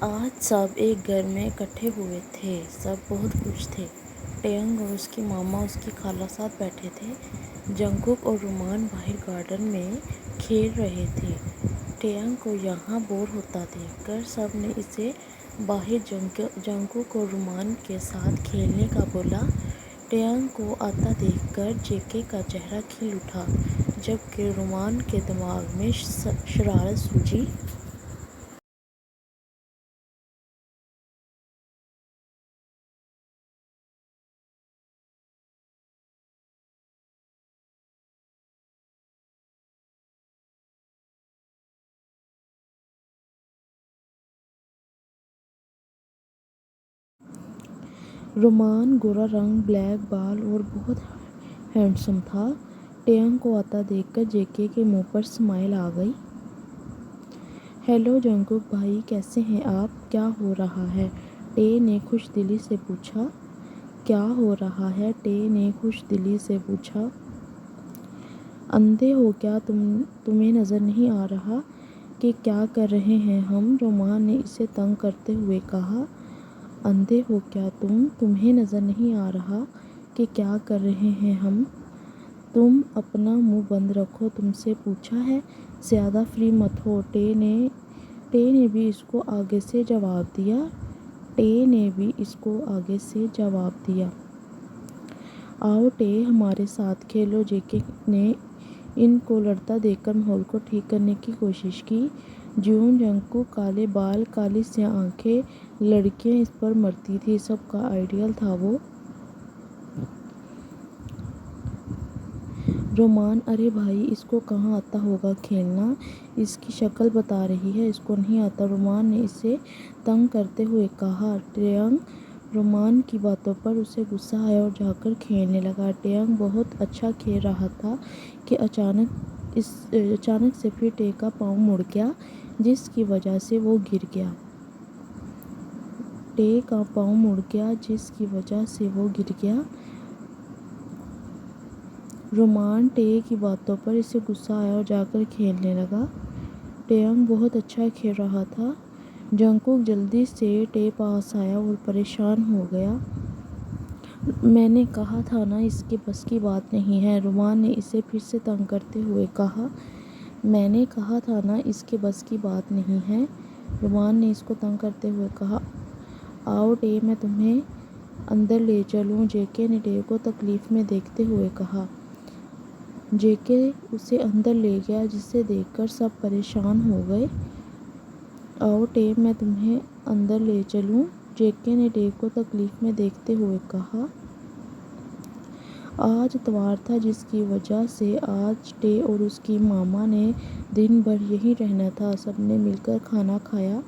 آج سب ایک گھر میں اکٹھے ہوئے تھے۔ سب بہت خوش تھے۔ ٹیانگ اور اس کی ماما اس کی خالہ ساتھ بیٹھے تھے۔ جنگکوک اور رومان باہر گارڈن میں کھیل رہے تھے۔ ٹیانگ کو یہاں بور ہوتا دیکھ کر سب نے اسے باہر جنگکوک اور رومان کے ساتھ کھیلنے کا بولا۔ ٹیانگ کو آتا دیکھ کر جیکے کا چہرہ کھل اٹھا جبکہ رومان کے دماغ میں شرارت سوجی۔ رومان گورا رنگ، بلیک بال اور بہت ہینڈسم تھا۔ ٹیانگ کو آتا دیکھ کر جیکے کے منہ پر اسمائل آ گئی۔ ہیلو جنگکوک بھائی، کیسے ہیں آپ؟ کیا ہو رہا ہے؟ ٹے نے خوش دلی سے پوچھا۔ کیا ہو رہا ہے؟ ٹے نے خوش دلی سے پوچھا۔ اندھے ہو کیا؟ تمہیں نظر نہیں آ رہا کہ کیا کر رہے ہیں ہم؟ رومان نے اسے تنگ کرتے ہوئے کہا۔ اندھے ہو کیا تمہیں نظر نہیں آ رہا کہ کیا کر رہے ہیں ہم؟ تم اپنا منہ بند رکھو، تم سے پوچھا ہے، زیادہ فری مت ہو۔ ٹے نے بھی اس کو آگے سے جواب دیا۔ آؤ ٹے، ہمارے ساتھ کھیلو۔ جیکے نے ان کو لڑتا دیکھ کر ماحول کو ٹھیک کرنے کی کوشش کی۔ جنگکوک، کالے بال، کالی سیاہ آنکھیں، لڑکیاں اس پر مرتی تھیں، سب کا آئیڈیل تھا وہ۔ رومان، ارے بھائی، اس کو کہاں آتا ہوگا کھیلنا، اس کی شکل بتا رہی ہے اس کو نہیں آتا، رومان نے اسے تنگ کرتے ہوئے کہا۔ ٹیانگ، رومان کی باتوں پر اسے غصہ آیا اور جا کر کھیلنے لگا۔ ٹیانگ بہت اچھا کھیل رہا تھا کہ اچانک سے پھر ٹے کا پاؤں مڑ گیا جس کی وجہ سے وہ گر گیا۔ رومان، ٹے کی باتوں پر اسے غصہ آیا اور جا کر کھیلنے لگا۔ ٹیانگ بہت اچھا کھیل رہا تھا۔ جنگکوک جلدی سے ٹے پاس آیا اور پریشان ہو گیا۔ میں نے کہا تھا نا اس کے بس کی بات نہیں ہے، رومان نے اسے پھر سے تنگ کرتے ہوئے کہا۔ میں نے کہا تھا نا اس کے بس کی بات نہیں ہے، رومان نے اس کو تنگ کرتے ہوئے کہا۔ آؤ ٹے، میں تمہیں اندر لے چلوں، جیکے نے ٹے کو تکلیف میں دیکھتے ہوئے کہا۔ جیکے اسے اندر لے گیا جسے دیکھ کر سب پریشان ہو گئے۔ آؤ ٹے، میں تمہیں اندر لے چلوں، جیکے نے ٹے کو تکلیف میں دیکھتے ہوئے کہا۔ آج اتوار تھا جس کی وجہ سے آج ٹے اور اس کی ماما نے دن بھر یہیں رہنا تھا۔ سب نے مل کر کھانا کھایا۔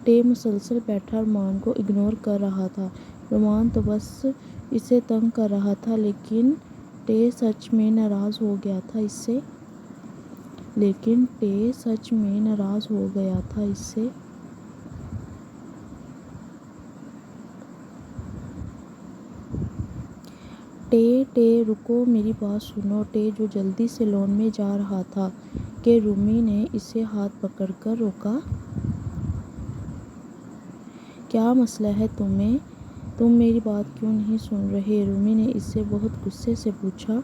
ٹے مسلسل بیٹھا رومان کو اگنور کر رہا تھا۔ رومان تو بس اسے تنگ کر رہا تھا لیکن ٹے سچ میں ناراض ہو گیا تھا اس سے۔ ٹے رکو، میری بات سنو۔ ٹے جو جلدی سے لان میں جا رہا تھا کہ رومی نے اسے ہاتھ پکڑ کر روکا۔ کیا مسئلہ ہے تمہیں؟ تم میری بات کیوں نہیں سن رہے؟ رومی نے اس سے بہت غصے سے پوچھا۔